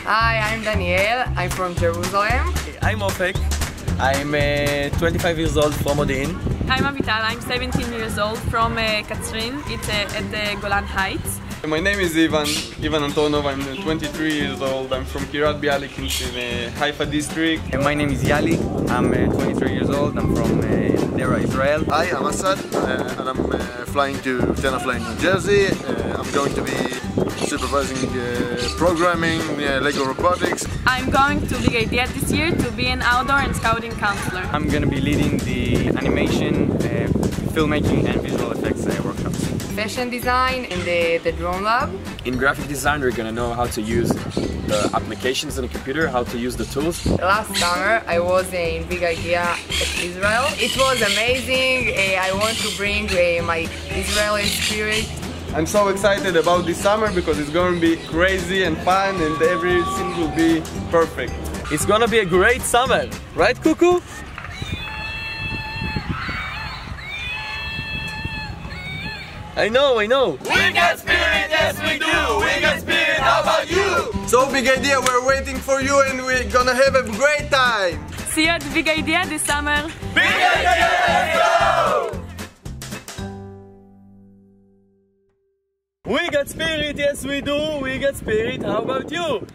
Hi, I'm Daniel. I'm from Jerusalem. I'm Ofek. I'm 25 years old from Modi'in. I'm Avital. I'm 17 years old from Katzrin. It's at the Golan Heights. My name is Ivan Antonov. I'm 23 years old. I'm from Kiryat Bialik in the Haifa district. And my name is Yali. I'm 23 years old. I'm from Dera, Israel. Hi, I'm Assad, and I'm flying to Tenafly, New Jersey. I'm going to be supervising programming, Lego robotics. I'm going to Big Idea this year to be an outdoor and scouting counselor. I'm going to be leading the animation, filmmaking and visual effects workshops. Fashion design and the drone lab. In graphic design, we're going to know how to use the applications in the computer, how to use the tools. Last summer I was in Big Idea at Israel. It was amazing. I want to bring my Israeli spirit. I'm so excited about this summer because it's going to be crazy and fun and everything will be perfect. It's going to be a great summer, right, Cuckoo? I know. We got spirit, yes we do! We got spirit, how about you? So Big Idea, we're waiting for you and we're gonna have a great time! See you at Big Idea this summer. Big Idea, let's go! We got spirit, yes we do! We got spirit, how about you?